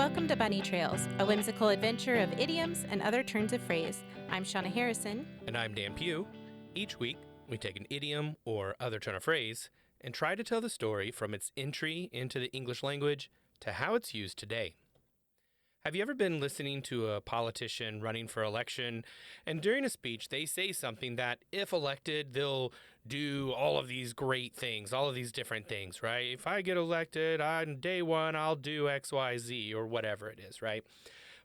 Welcome to Bunny Trails, a whimsical adventure of idioms and other turns of phrase. I'm Shauna Harrison. And I'm Dan Pugh. Each week, we take an idiom or other turn of phrase and try to tell the story from its entry into the English language to how it's used today. Have you ever been listening to a politician running for election, and during a speech, they say something that, if elected, they'll do all of these great things, all of these different things, right? If I get elected on day one, I'll do X, Y, Z, or whatever it is, right?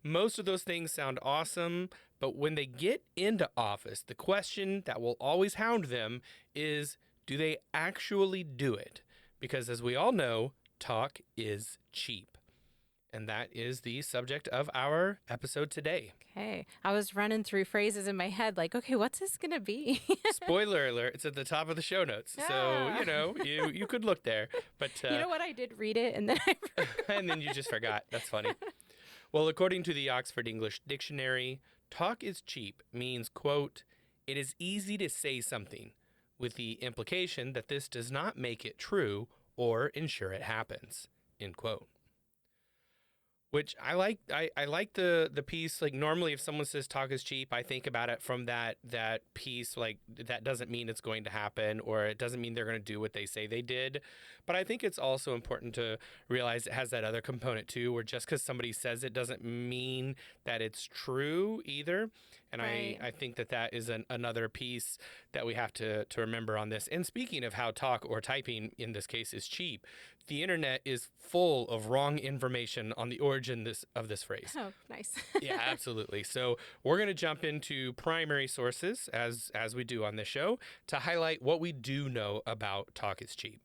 Most of those things sound awesome, but when they get into office, the question that will always hound them is, do they actually do it? Because as we all know, talk is cheap. And that is the subject of our episode today. Okay. I was running through phrases in my head like, okay, what's this going to be? Spoiler alert, it's at the top of the show notes. So, you could look there. But you know what? I did read it and then I forgot. And then you just forgot. That's funny. Well, according to the Oxford English Dictionary, talk is cheap means, quote, it is easy to say something with the implication that this does not make it true or ensure it happens, end quote. Which I like. I like the piece. Like, normally if someone says talk is cheap, I think about it from that piece. Like, that doesn't mean it's going to happen, or it doesn't mean they're going to do what they say they did. But I think it's also important to realize it has that other component too, where just because somebody says it doesn't mean that it's true either. And right. I think that is another piece that we have to remember on this. And speaking of how talk or typing in this case is cheap, the internet is full of wrong information on the origin of this phrase. Oh, nice. Yeah, absolutely. So we're going to jump into primary sources, as we do on this show, to highlight what we do know about talk is cheap.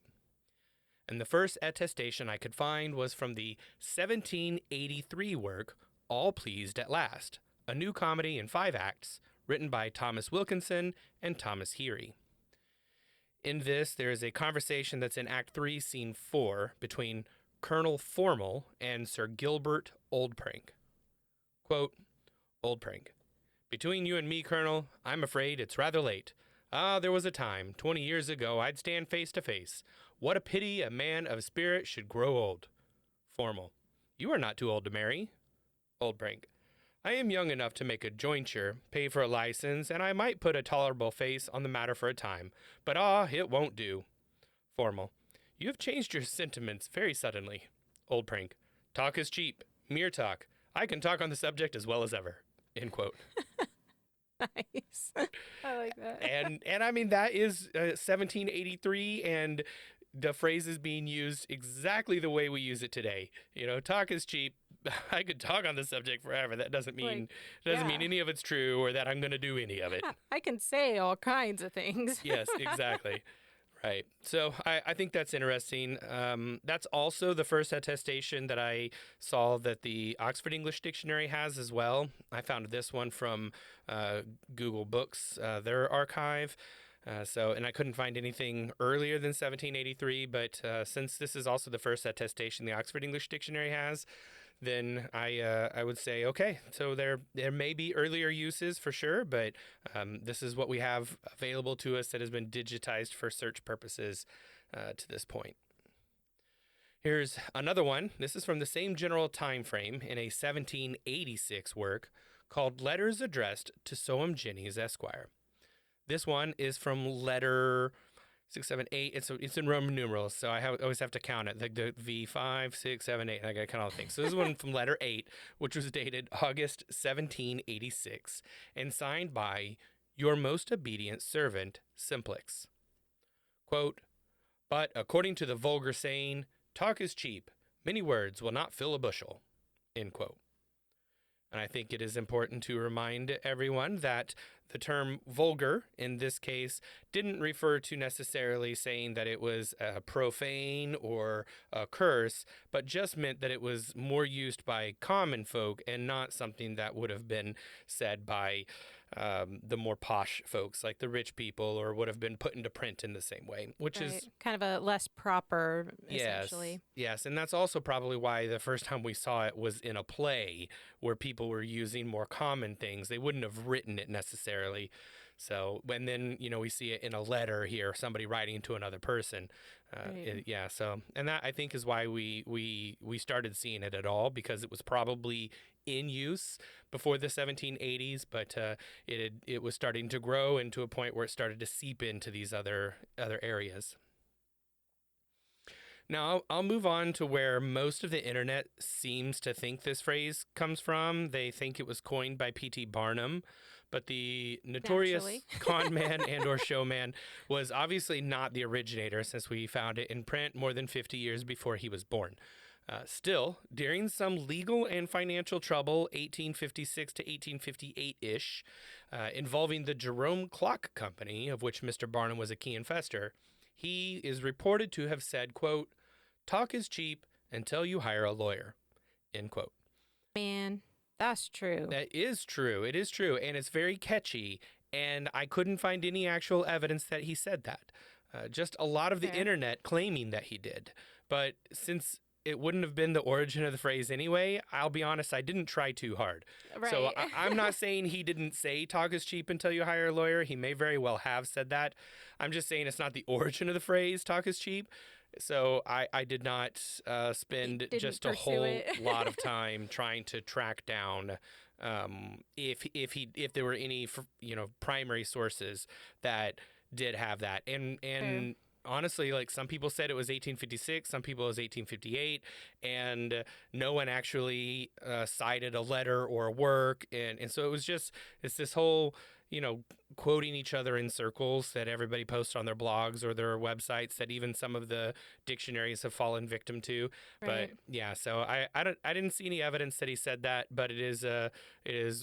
And the first attestation I could find was from the 1783 work, All Pleased at Last, a new comedy in 5 acts, written by Thomas Wilkinson and Thomas Heary. In this, there is a conversation that's in Act 3, Scene 4, between Colonel Formal and Sir Gilbert Oldprank. Quote, Oldprank, between you and me, Colonel, I'm afraid it's rather late. There was a time, 20 years ago, I'd stand face to face. What a pity a man of spirit should grow old. Formal, you are not too old to marry. Oldprank, I am young enough to make a jointure, pay for a license, and I might put a tolerable face on the matter for a time. But it won't do. Formal, you have changed your sentiments very suddenly. Oldprank, talk is cheap. Mere talk. I can talk on the subject as well as ever. End quote. Nice. I like that. And I mean, that is 1783, and the phrase is being used exactly the way we use it today. Talk is cheap. I could talk on the subject forever. That doesn't mean mean any of it's true or that I'm going to do any of it. I can say all kinds of things. Yes, exactly. Right. So I think that's interesting. That's also the first attestation that I saw that the Oxford English Dictionary has as well. I found this one from Google Books, their archive. And I couldn't find anything earlier than 1783, but since this is also the first attestation the Oxford English Dictionary has, then I would say, okay, so there may be earlier uses for sure, but this is what we have available to us that has been digitized for search purposes to this point. Here's another one. This is from the same general time frame in a 1786 work called Letters Addressed to Soam Jennings, Esquire. This one is from letter 678. It's in Roman numerals, so I always have to count it. Like the V5, 6, 7, 8. I got to count all the things. So this is one from letter 8, which was dated August 1786, and signed by your most obedient servant, Simplex. Quote, but according to the vulgar saying, talk is cheap. Many words will not fill a bushel. End quote. And I think it is important to remind everyone that the term vulgar, in this case, didn't refer to necessarily saying that it was profane or a curse, but just meant that it was more used by common folk and not something that would have been said by the more posh folks, like the rich people, or would have been put into print in the same way, which is kind of a less proper, essentially. Yes, and that's also probably why the first time we saw it was in a play where people were using more common things. They wouldn't have written it necessarily necessarily. So, and then, we see it in a letter here, somebody writing to another person. Right. Yeah. So, and that I think is why we started seeing it at all, because it was probably in use before the 1780s, but it was starting to grow into a point where it started to seep into these other areas. Now, I'll move on to where most of the internet seems to think this phrase comes from. They think it was coined by P.T. Barnum, but the notorious Naturally. con man and or showman was obviously not the originator, since we found it in print more than 50 years before he was born. Still, during some legal and financial trouble, 1856 to 1858-ish, involving the Jerome Clock Company, of which Mr. Barnum was a key investor, he is reported to have said, quote, "Talk is cheap until you hire a lawyer," end quote. Man, that's true. That is true. It is true. And it's very catchy. And I couldn't find any actual evidence that he said that. Just a lot of the Fair. internet claiming that he did. But since it wouldn't have been the origin of the phrase anyway, I'll be honest, I didn't try too hard. Right. So I'm not saying he didn't say talk is cheap until you hire a lawyer. He may very well have said that. I'm just saying it's not the origin of the phrase talk is cheap. So I did not spend just a whole lot of time trying to track down if there were any primary sources that did have that. And honestly, like, some people said it was 1856, some people it was 1858, and no one actually cited a letter or a work, and so it's this whole quoting each other in circles that everybody posts on their blogs or their websites that even some of the dictionaries have fallen victim to. Right. But yeah, so I didn't see any evidence that he said that, but it is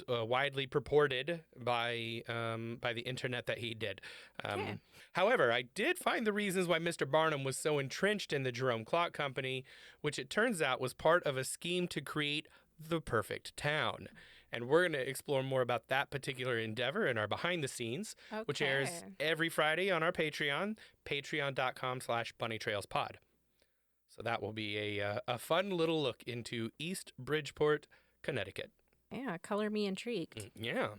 widely purported by the internet that he did. Okay. However, I did find the reasons why Mr. Barnum was so entrenched in the Jerome Clock Company, which it turns out was part of a scheme to create the perfect town. And we're going to explore more about that particular endeavor in our behind the scenes, which airs every Friday on our Patreon, patreon.com/bunnytrailspod. So that will be a fun little look into East Bridgeport, Connecticut. Yeah, color me intrigued. Yeah.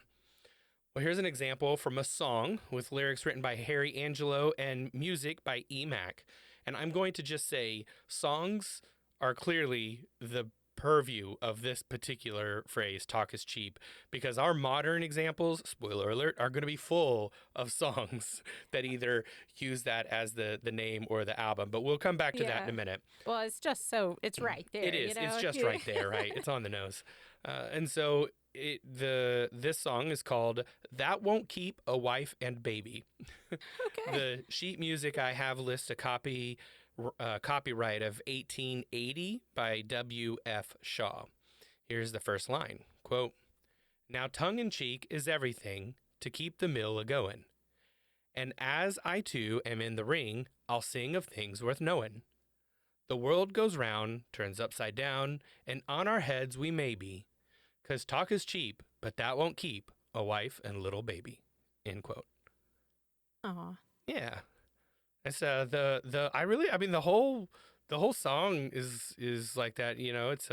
Well, here's an example from a song with lyrics written by Harry Angelo and music by E. Mac. And I'm going to just say songs are clearly the purview of this particular phrase, talk is cheap, because our modern examples, spoiler alert, are going to be full of songs that either use that as the name or the album. But we'll come back to that in a minute. Well, it's just it's right there. It is. It's just right there, right? It's on the nose. And so this song is called "That Won't Keep a Wife and Baby." Okay. The sheet music I have lists a copyright of 1880 by W.F. Shaw. Here's the first line, quote, "Now tongue in cheek is everything to keep the mill a-goin'. And as I too am in the ring, I'll sing of things worth knowin'. The world goes round, turns upside down, and on our heads we may be, 'cause talk is cheap, but that won't keep a wife and little baby," end quote. Aw. Yeah. It's the whole song is like that, it's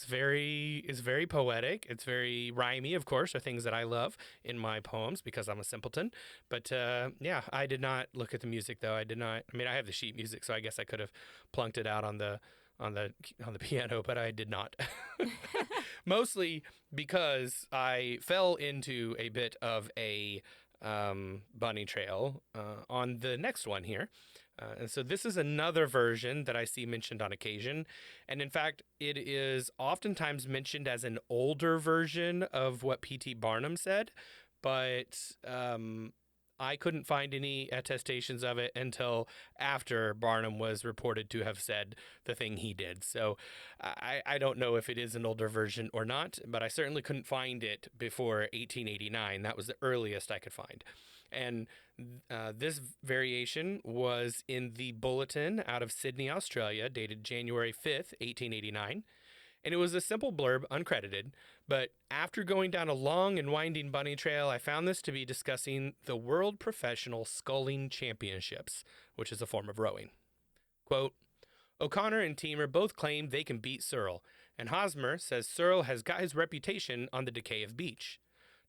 very poetic, it's very rhymey, of course, are things that I love in my poems because I'm a simpleton. But yeah, I did not look at the music though. I have the sheet music, so I guess I could have plunked it out on the piano, but I did not. Mostly because I fell into a bit of a bunny trail on the next one here. And so this is another version that I see mentioned on occasion. And in fact, it is oftentimes mentioned as an older version of what P.T. Barnum said, but I couldn't find any attestations of it until after Barnum was reported to have said the thing he did. So I don't know if it is an older version or not, but I certainly couldn't find it before 1889. That was the earliest I could find. And this variation was in the Bulletin out of Sydney, Australia, dated January 5th, 1889. And it was a simple blurb, uncredited, but after going down a long and winding bunny trail, I found this to be discussing the World Professional Sculling Championships, which is a form of rowing. Quote, "O'Connor and Teamer both claim they can beat Searle, and Hosmer says Searle has got his reputation on the decay of beach.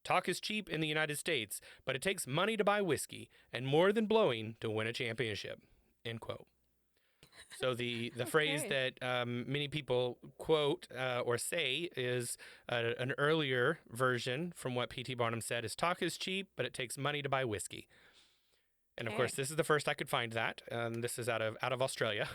Talk is cheap in the United States, but it takes money to buy whiskey and more than blowing to win a championship. End quote. So the phrase Okay. that many people quote or say is an earlier version from what P.T. Barnum said is talk is cheap, but it takes money to buy whiskey. And of course, Okay. this is the first I could find that. This is out of Australia.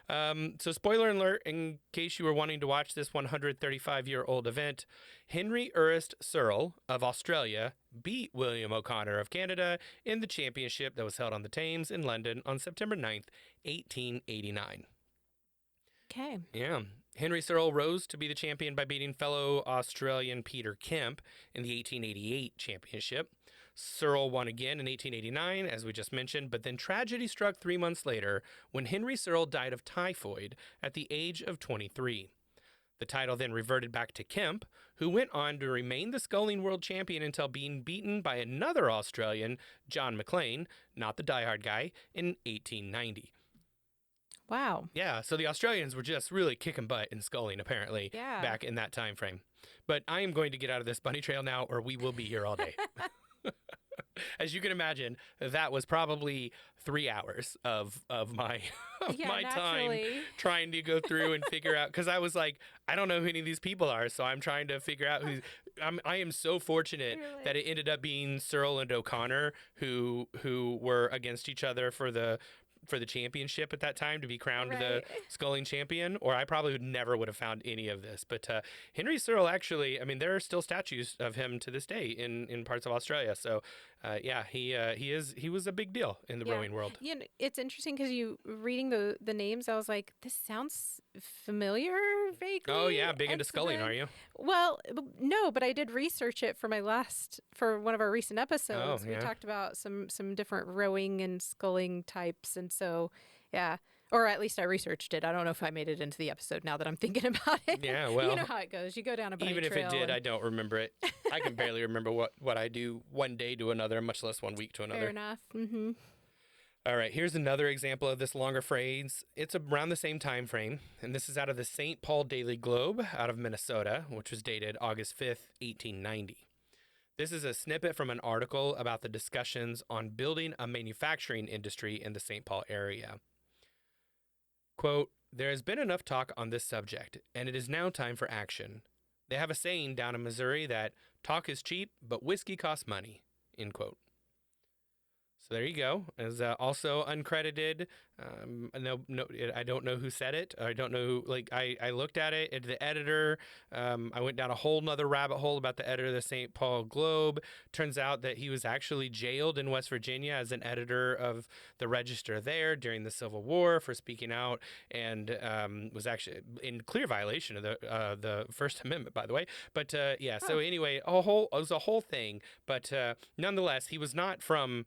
So, spoiler alert: in case you were wanting to watch this 135-year-old event, Henry Ernest Searle of Australia beat William O'Connor of Canada in the championship that was held on the Thames in London on September 9th, 1889. Okay. Yeah. Henry Searle rose to be the champion by beating fellow Australian Peter Kemp in the 1888 championship. Searle won again in 1889, as we just mentioned, but then tragedy struck 3 months later when Henry Searle died of typhoid at the age of 23. The title then reverted back to Kemp, who went on to remain the sculling world champion until being beaten by another Australian, John McLean, not the diehard guy, in 1890. Wow. Yeah, so the Australians were just really kicking butt in sculling, apparently, Yeah. back in that time frame. But I am going to get out of this bunny trail now, or we will be here all day. As you can imagine, that was probably 3 hours of my Yeah, my time naturally. trying to go through and figure out, because I was like, I don't know who any of these people are, so I'm trying to figure out who's. I am so fortunate You're like- that it ended up being Searle and O'Connor who were against each other for the championship at that time to be crowned the Right. sculling champion, or I probably would have found any of this. But Henry Searle, actually, I mean, there are still statues of him to this day in parts of Australia. So yeah, he was a big deal in the Yeah. rowing world. You know, it's interesting because you reading the names, I was like, this sounds familiar vaguely. Oh yeah, big into And so sculling, then- are you? Well, no, but I did research it for for one of our recent episodes. We yeah. talked about some different rowing and sculling types, and so yeah, or at least I researched it. I don't know if I made it into the episode now that I'm thinking about it. Yeah, you well, know how it goes. You go down a bunny even if trail it did, and- I don't remember it. I can barely remember what I do one day to another, much less 1 week to another. Fair enough. Mm-hmm. All right, here's another example of this longer phrase. It's around the same time frame, and this is out of the St. Paul Daily Globe out of Minnesota, which was dated August 5th, 1890. This is a snippet from an article about the discussions on building a manufacturing industry in the St. Paul area. Quote, "There has been enough talk on this subject, and it is now time for action. They have a saying down in Missouri that talk is cheap, but whiskey costs money." End quote. So there you go. Is also uncredited. No, I don't know who said it. I don't know who. Like I looked at it. The editor. I went down a whole nother rabbit hole about the editor of the St. Paul Globe. Turns out that he was actually jailed in West Virginia as an editor of the Register there during the Civil War for speaking out, and was actually in clear violation of the First Amendment, by the way. But yeah. So anyway, it was a whole thing. But nonetheless, he was not from.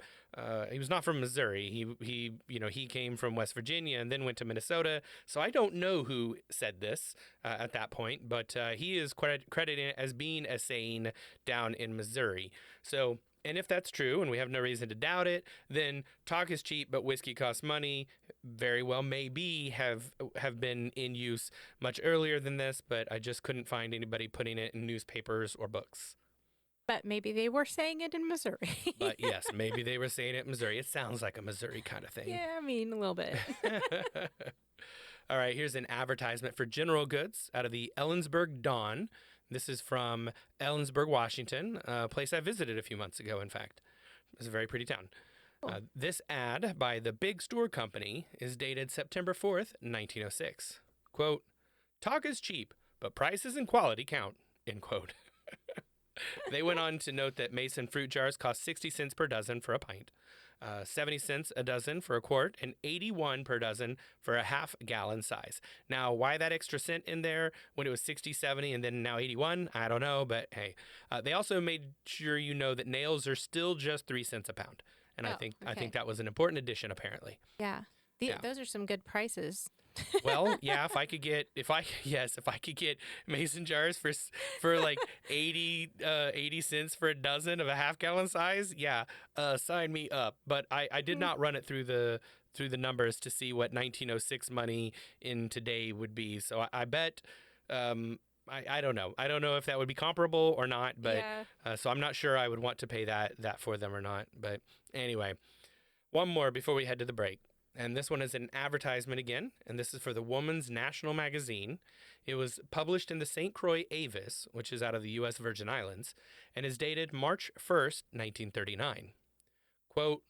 He was not from Missouri. He came from West Virginia and then went to Minnesota. So I don't know who said this at that point, but he is credited as being a saying down in Missouri. So, and if that's true, and we have no reason to doubt it, then talk is cheap, but whiskey costs money. Very well, maybe have been in use much earlier than this, but I just couldn't find anybody putting it in newspapers or books. But maybe they were saying it in Missouri. But yes, maybe they were saying it in Missouri. It sounds like a Missouri kind of thing. Yeah, I mean, a little bit. All right, here's an advertisement for General Goods out of the Ellensburg Dawn. This is from Ellensburg, Washington, a place I visited a few months ago, in fact. It's a very pretty town. Cool. This ad by the Big Store Company is dated September 4th, 1906. Quote, "Talk is cheap, but prices and quality count," end quote. They went on to note that Mason fruit jars cost 60 cents per dozen for a pint, 70 cents a dozen for a quart, and 81 per dozen for a half-gallon size. Now, why that extra cent in there when it was 60, 70, and then now 81? I don't know, but hey. They also made sure you know that nails are still just 3 cents a pound. And I Oh, think okay. that was an important addition, apparently. Yeah. Yeah. Those are some good prices. Well, yeah, if I could get mason jars for like 80 cents for a dozen of a half-gallon size, yeah, sign me up. But I did not run it through the numbers to see what 1906 money in today would be. So I bet I don't know. I don't know if that would be comparable or not, but Yeah. so I'm not sure I would want to pay that for them or not. But anyway, one more before we head to the break. And this one is an advertisement again, and this is for the Woman's National Magazine. It was published in the St. Croix Avis, which is out of the U.S. Virgin Islands, and is dated March 1st, 1939. Quote,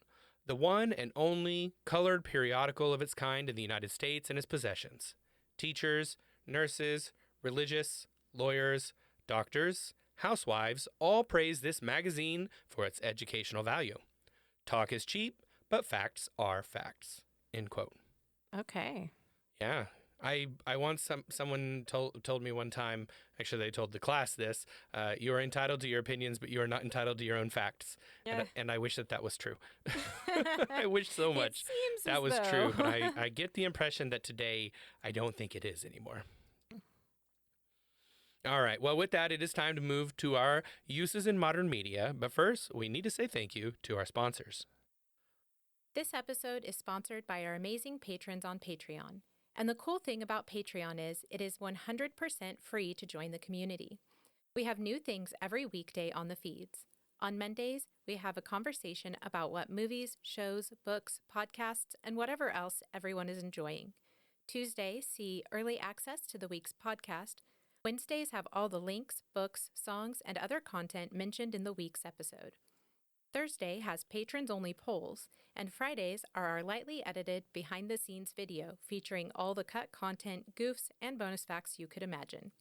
the one and only colored periodical of its kind in the United States and its possessions. Teachers, nurses, religious, lawyers, doctors, housewives all praise this magazine for its educational value. Talk is cheap, but facts are facts. End quote. Okay. Yeah. I once someone told me one time, actually they told the class this, you are entitled to your opinions, but you are not entitled to your own facts. Yeah. And I wish that was true. I wish so It much seems that as was though. true, but I get the impression that today I don't think it is anymore. All right. Well, with that, it is time to move to our uses in modern media. But first, we need to say thank you to our sponsors. This episode is sponsored by our amazing patrons on Patreon. And the cool thing about Patreon is it is 100% free to join the community. We have new things every weekday on the feeds. On Mondays, we have a conversation about what movies, shows, books, podcasts, and whatever else everyone is enjoying. Tuesdays see early access to the week's podcast. Wednesdays have all the links, books, songs, and other content mentioned in the week's episode. Thursday has patrons-only polls, and Fridays are our lightly edited behind-the-scenes video featuring all the cut content, goofs, and bonus facts you could imagine.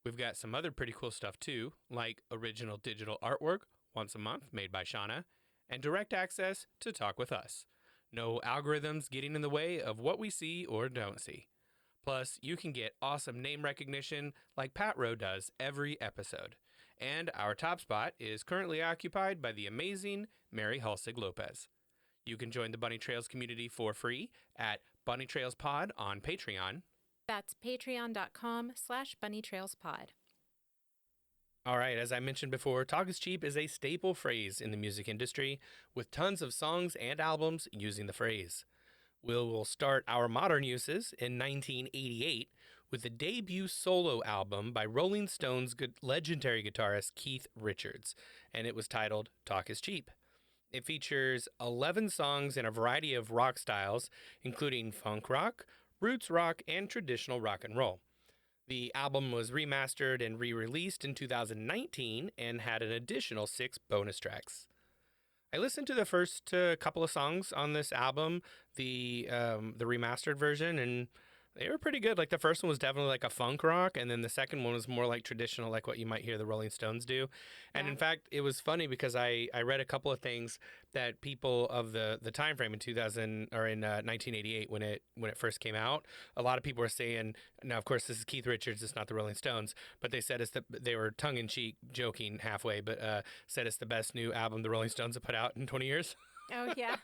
We've got some other pretty cool stuff too, like original digital artwork once a month made by Shauna, and direct access to talk with us. No algorithms getting in the way of what we see or don't see. Plus, you can get awesome name recognition like Pat Rowe does every episode. And our top spot is currently occupied by the amazing Mary Halsig Lopez. You can join the Bunny Trails community for free at Bunny Trails Pod on Patreon. That's patreon.com/bunnytrailspod. All right, as I mentioned before, talk is cheap is a staple phrase in the music industry, with tons of songs and albums using the phrase. We'll start our modern uses in 1988 with the debut solo album by Rolling Stones' legendary guitarist Keith Richards, and it was titled Talk is Cheap. It features 11 songs in a variety of rock styles, including funk rock, roots rock, and traditional rock and roll. The album was remastered and re-released in 2019 and had an additional 6 bonus tracks. I listened to the first couple of songs on this album, the remastered version, and they were pretty good. Like the first one was definitely like a funk rock, and then the second one was more like traditional, like what you might hear the Rolling Stones do. And Yeah. in fact, it was funny because I read a couple of things that people of the time frame in 2000 or in 1988 when it first came out. A lot of people were saying, now of course this is Keith Richards, it's not the Rolling Stones, but they said they were tongue in cheek, joking halfway, but said it's the best new album the Rolling Stones have put out in 20 years. Oh, yeah.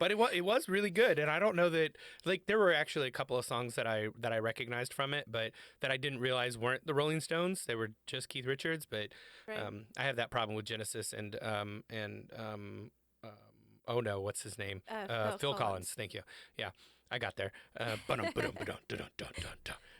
But it was really good, and I don't know that like there were actually a couple of songs that I recognized from it, but that I didn't realize weren't the Rolling Stones. They were just Keith Richards. But Right. I have that problem with Genesis and oh no, what's his name? Phil Collins. Thank you. Yeah, I got there.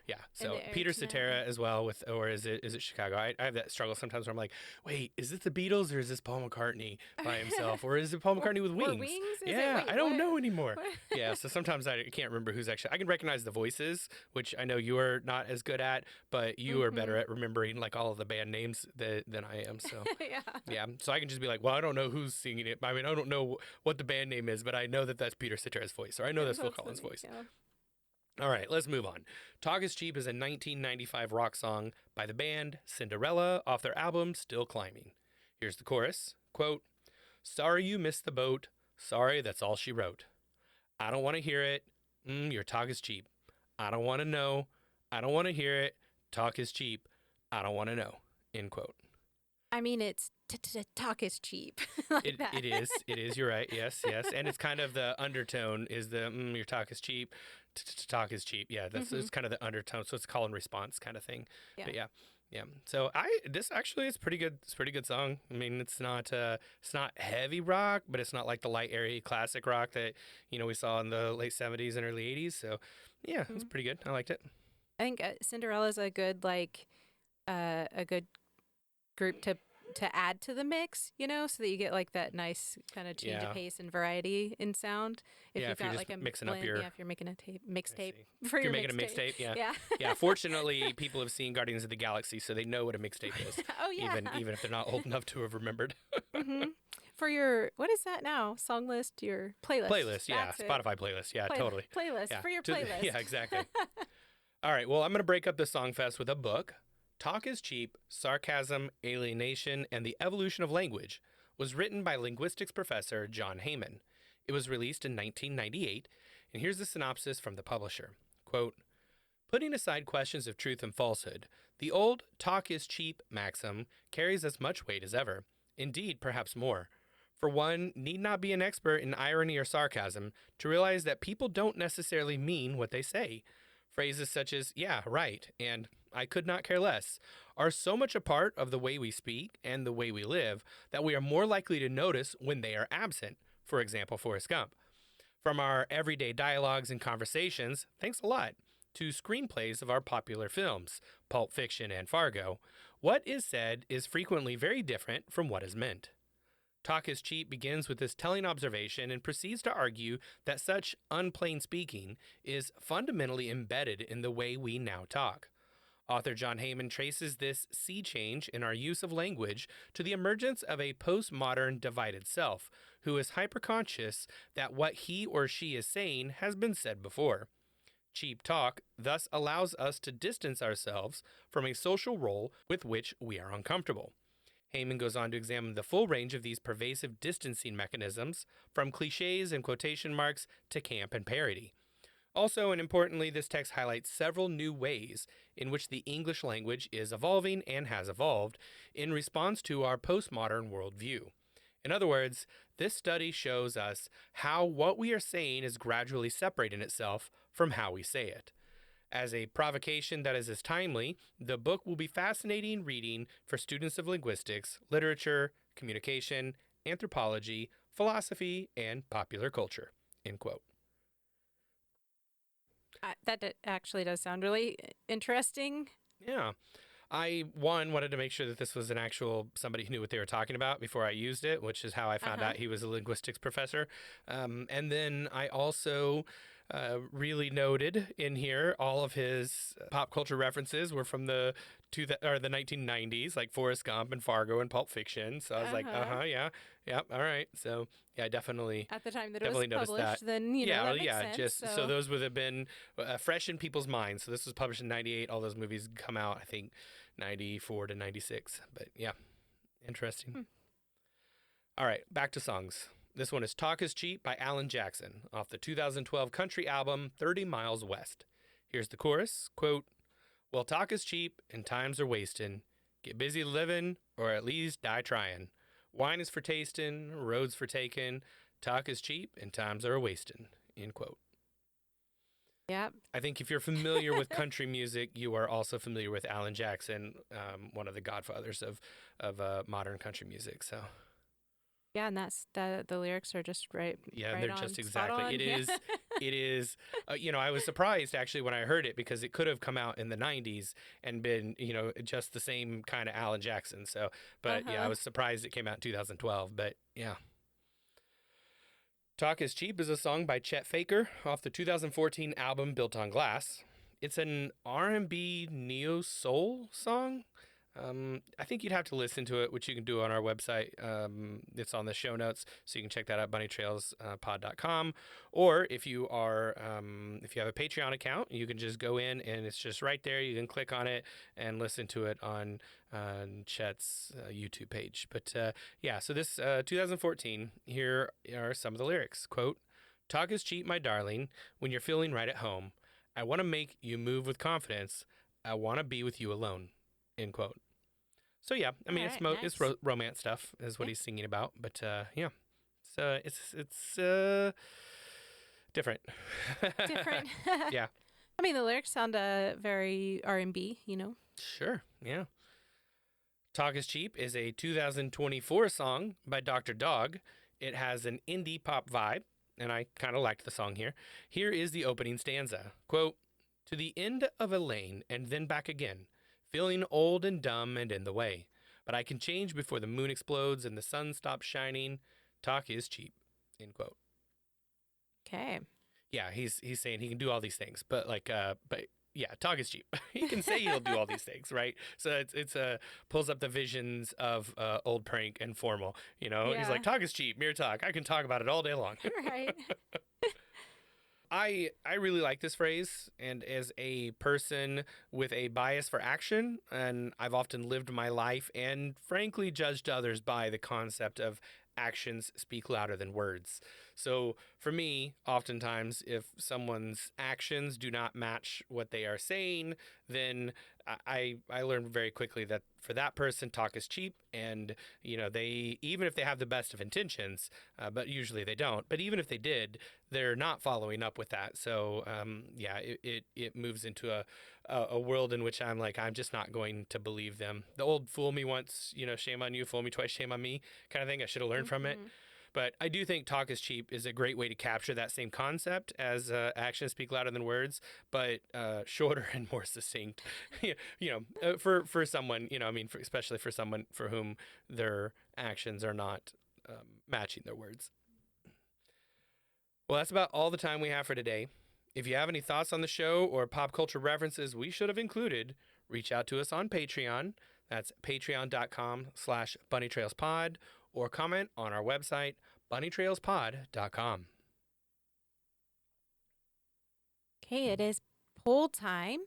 Yeah. So the Peter original. Cetera as well with, or is it Chicago? I have that struggle sometimes where I'm like, wait, is this the Beatles or is this Paul McCartney by himself, or is it Paul McCartney with Or wings? Wings? Is it? Yeah, Wait, I don't what? know anymore. What? Yeah, so sometimes I can't remember who's actually. I can recognize the voices, which I know you are not as good at, but you are better at remembering like all of the band names than I am. So Yeah. yeah, so I can just be like, well, I don't know who's singing it. I mean, I don't know what the band name is, but I know that that's Peter Cetera's voice, or I know that's Phil Collins' funny, voice. yeah. All right, let's move on. Talk is Cheap is a 1995 rock song by the band Cinderella off their album Still Climbing. Here's the chorus. Quote, sorry you missed the boat. Sorry, that's all she wrote. I don't want to hear it. Your talk is cheap. I don't want to know. I don't want to hear it. Talk is cheap. I don't want to know. End quote. I mean, it's talk is cheap. Like that. It is. It is. You're right. Yes, yes. And it's kind of the undertone is the your talk is cheap. Talk is cheap. Yeah, that's it's kind of the undertone. So it's call and response kind of thing. Yeah. But yeah. Yeah. So this actually is pretty good. It's a pretty good song. I mean, it's not heavy rock, but it's not like the light airy classic rock that we saw in the late 70s and early 80s. So yeah, it's pretty good. I liked it. I think Cinderella's a good like a good group to add to the mix, so that you get like that nice kind of change of Yeah. pace and variety in sound. If Yeah, you've if you're got just like a mixing up blend, your, yeah, if you're making a I mixtape see. for If you're your making a mixtape. mixtape, yeah. Yeah. Yeah, fortunately, people have seen Guardians of the Galaxy, so they know what a mixtape is, Oh yeah. even if they're not old enough to have remembered. hmm For your, what is that now? Song list, your playlist. Playlist, yeah, That's it. Spotify playlist, yeah, totally. Playlist Yeah, for your playlist. yeah, exactly. All right, well, I'm going to break up the song fest with a book. Talk is Cheap, Sarcasm, Alienation, and the Evolution of Language was written by linguistics professor John Heyman. It was released in 1998, and here's the synopsis from the publisher. Quote, putting aside questions of truth and falsehood, the old talk is cheap maxim carries as much weight as ever. Indeed, perhaps more. For one need not be an expert in irony or sarcasm to realize that people don't necessarily mean what they say. Phrases such as, yeah, right, and I could not care less are so much a part of the way we speak and the way we live that we are more likely to notice when they are absent. For example, Forrest Gump. From our everyday dialogues and conversations, thanks a lot, to screenplays of our popular films, Pulp Fiction and Fargo, what is said is frequently very different from what is meant. Talk is Cheap begins with this telling observation and proceeds to argue that such unplain speaking is fundamentally embedded in the way we now talk. Author John Heyman traces this sea change in our use of language to the emergence of a postmodern divided self who is hyperconscious that what he or she is saying has been said before. Cheap talk thus allows us to distance ourselves from a social role with which we are uncomfortable. Heyman goes on to examine the full range of these pervasive distancing mechanisms, from cliches and quotation marks to camp and parody. Also, and importantly, this text highlights several new ways in which the English language is evolving and has evolved in response to our postmodern worldview. In other words, this study shows us how what we are saying is gradually separating itself from how we say it. As a provocation that is as timely, the book will be fascinating reading for students of linguistics, literature, communication, anthropology, philosophy, and popular culture. End quote. Actually does sound really interesting. Yeah. I, wanted to make sure that this was an actual somebody who knew what they were talking about before I used it, which is how I found out he was a linguistics professor. And then I also really noted in here all of his pop culture references were from the 1990s, like Forrest Gump and Fargo and Pulp Fiction. So I was like, yeah, all right. So yeah, I definitely At the time that it definitely was noticed published, that. then that makes sense. Just so those would have been fresh in people's minds. So this was published in '98. All those movies come out, I think, '94 to '96. But yeah, interesting. All right, back to songs. This one is Talk is Cheap by Alan Jackson off the 2012 country album 30 Miles West. Here's the chorus, quote, well, talk is cheap and times are wastin'. Get busy livin' or at least die tryin'. Wine is for tastin', roads for takin'. Talk is cheap and times are wastin', end quote. Yep. I think if you're familiar with country music, you are also familiar with Alan Jackson, one of the godfathers of modern country music. So yeah, and that's the lyrics are just right. yeah, right they're on, just spot exactly. on. It is. It is. I was surprised actually when I heard it because it could have come out in the '90s and been, just the same kind of Alan Jackson. So, but yeah, I was surprised it came out in 2012. But yeah. Talk is Cheap is a song by Chet Faker off the 2014 album Built on Glass. It's an R&B neo-soul song. I think you'd have to listen to it, which you can do on our website. It's on the show notes, so you can check that out, bunnytrailspod.com. Or if you have a Patreon account, you can just go in and it's just right there. You can click on it and listen to it on Chet's YouTube page. But yeah, so this 2014, here are some of the lyrics. Quote, talk is cheap, my darling, when you're feeling right at home. I want to make you move with confidence. I want to be with you alone. End quote. So yeah, I mean, it's romance stuff is what he's singing about, but yeah, it's different. Different. Yeah. I mean, the lyrics sound very R&B, Sure. Yeah. Talk is Cheap is a 2024 song by Dr. Dog. It has an indie pop vibe, and I kind of liked the song here. Here is the opening stanza. Quote, to the end of a lane and then back again. feeling old and dumb and in the way. But I can change before the moon explodes and the sun stops shining. Talk is cheap. End quote. Okay. Yeah, he's saying he can do all these things, but yeah, talk is cheap. He can say he'll do all these things, right? So it's pulls up the visions of old prank and formal. You know, he's Yeah. like, talk is cheap, mere talk. I can talk about it all day long. Right. I really like this phrase, and as a person with a bias for action, and I've often lived my life and frankly judged others by the concept of actions speak louder than words. So for me, oftentimes, if someone's actions do not match what they are saying, then I learned very quickly that for that person, talk is cheap, and they, even if they have the best of intentions, but usually they don't. But even if they did, they're not following up with that. So yeah, it moves into a world in which I'm like, I'm just not going to believe them. The old "fool me once, shame on you; fool me twice, shame on me" kind of thing. I should have learned from it. But I do think talk is cheap is a great way to capture that same concept as actions speak louder than words, but shorter and more succinct. For someone, especially for someone for whom their actions are not matching their words. Well, that's about all the time we have for today. If you have any thoughts on the show or pop culture references we should have included, reach out to us on Patreon. That's patreon.com/bunnytrailspod, or comment on our website, bunnytrailspod.com. Okay, it is poll time.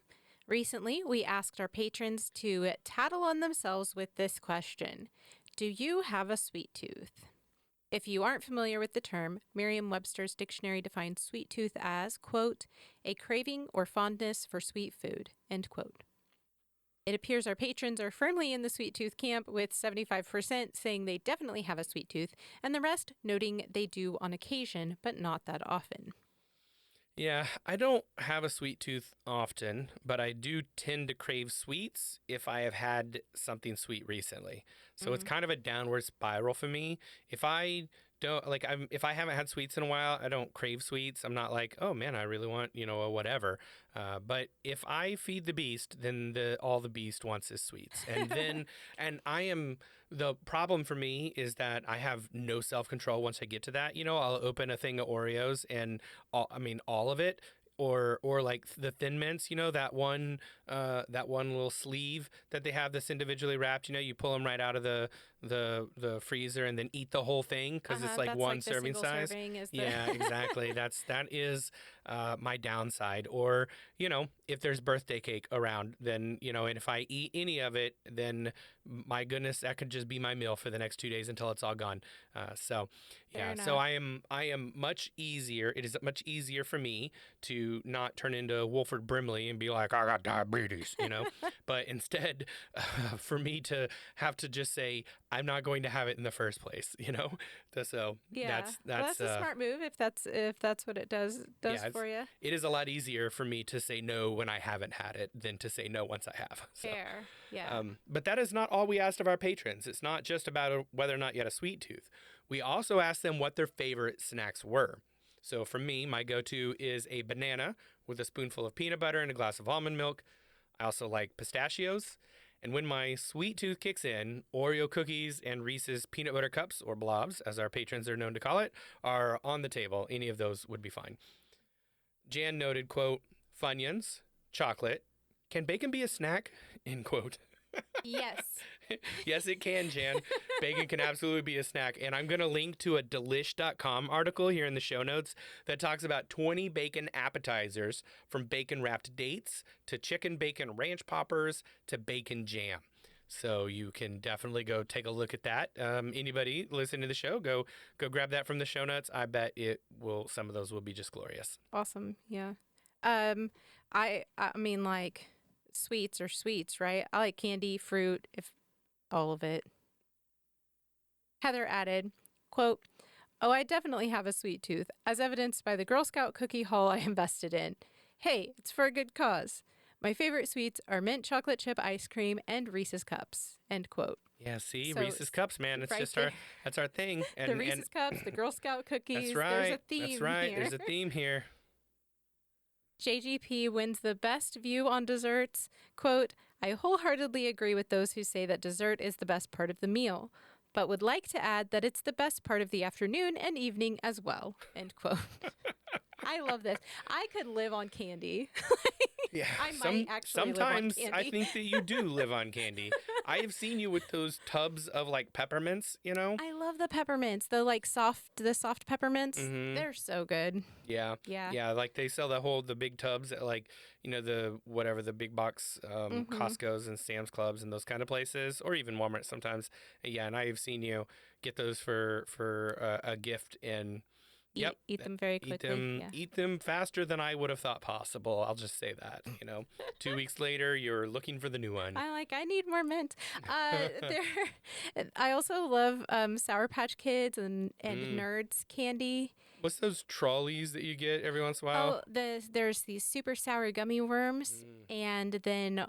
Recently, we asked our patrons to tattle on themselves with this question: do you have a sweet tooth? If you aren't familiar with the term, Merriam-Webster's dictionary defines sweet tooth as, quote, a craving or fondness for sweet food, end quote. It appears our patrons are firmly in the sweet tooth camp, with 75% saying they definitely have a sweet tooth, and the rest noting they do on occasion, but not that often. Yeah, I don't have a sweet tooth often, but I do tend to crave sweets if I have had something sweet recently. So it's kind of a downward spiral for me. If I don't if I haven't had sweets in a while, I don't crave sweets. I'm not like, oh man, I really want, a whatever. But if I feed the beast, then all the beast wants is sweets. And then, the problem for me is that I have no self-control once I get to that. I'll open a thing of Oreos and all of it. Or like the Thin Mints, that one little sleeve that they have that's individually wrapped. You pull them right out of the freezer and then eat the whole thing because it's like that's one like the serving single size. serving is the Yeah, exactly. That is my downside. Or if there's birthday cake around, then and if I eat any of it, then my goodness, that could just be my meal for the next 2 days until it's all gone. So Fair yeah, enough. so I am much easier. It is much easier for me to not turn into Wolford Brimley and be like, I got diabetes, but instead for me to have to just say, I'm not going to have it in the first place, So yeah, that's a smart move if that's what it does for you. It is a lot easier for me to say no when I haven't had it than to say no once I have. So, Fair, yeah. but that is not all we asked of our patrons. It's not just about whether or not you had a sweet tooth. We also asked them what their favorite snacks were. So for me, my go-to is a banana with a spoonful of peanut butter and a glass of almond milk. I also like pistachios. And when my sweet tooth kicks in, Oreo cookies and Reese's peanut butter cups, or blobs, as our patrons are known to call it, are on the table. Any of those would be fine. Jan noted, quote, Funyuns, chocolate. Can bacon be a snack? End quote. Yes. Yes, it can, Jan. Bacon can absolutely be a snack. And I'm going to link to a delish.com article here in the show notes that talks about 20 bacon appetizers, from bacon wrapped dates to chicken bacon ranch poppers to bacon jam. So you can definitely go take a look at that. Anybody listening to the show, go grab that from the show notes. I bet some of those will be just glorious. Awesome. Yeah. I mean, like, sweets are sweets, right? I like candy, fruit, if all of it. Heather added, quote, oh, I definitely have a sweet tooth, as evidenced by the Girl Scout cookie haul I invested in. Hey, it's for a good cause. My favorite sweets are mint chocolate chip ice cream and Reese's Cups, end quote. Yeah, see, So, Reese's Cups, man. It's right just there. that's our thing. And, the Reese's Cups, the Girl Scout cookies. That's right. There's a theme That's right. here. There's a theme here. JGP wins the best view on desserts. Quote, I wholeheartedly agree with those who say that dessert is the best part of the meal, but would like to add that it's the best part of the afternoon and evening as well. End quote. I love this. I could live on candy. Yeah, I might actually live on sometimes candy. I think that you do live on candy. I have seen you with those tubs of like peppermints, you know? I love the peppermints, the soft peppermints. Mm-hmm. They're so good. Yeah. Yeah. Yeah, like they sell the big tubs at like, you know, the big box Costco's and Sam's Clubs and those kind of places, or even Walmart sometimes. Yeah, and I have seen you get those for a gift and yep. Eat them very quickly. Yeah. Eat them faster than I would have thought possible. I'll just say that, you know. 2 weeks later, you're looking for the new one. I need more mint. I also love Sour Patch Kids and Nerds candy. What's those trolleys that you get every once in a while? Oh, there's these super sour gummy worms, and then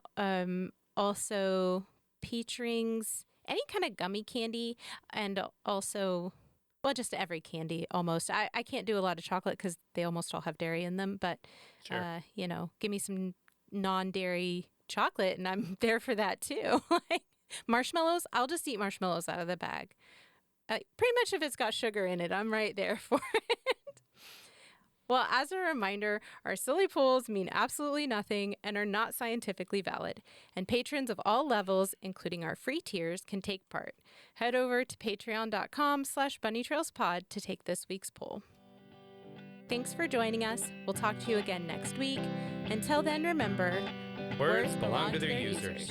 also peach rings, any kind of gummy candy, and also, well, just every candy almost. I can't do a lot of chocolate because they almost all have dairy in them, but Sure. you know, give me some non-dairy chocolate and I'm there for that too. Like marshmallows, I'll just eat marshmallows out of the bag. Pretty much if it's got sugar in it, I'm right there for it. Well, as a reminder, our silly pools mean absolutely nothing and are not scientifically valid, and patrons of all levels, including our free tiers, can take part. Head over to patreon.com/bunnytrailspod to take this week's poll. Thanks for joining us. We'll talk to you again next week. Until then, remember, Words belong to their users.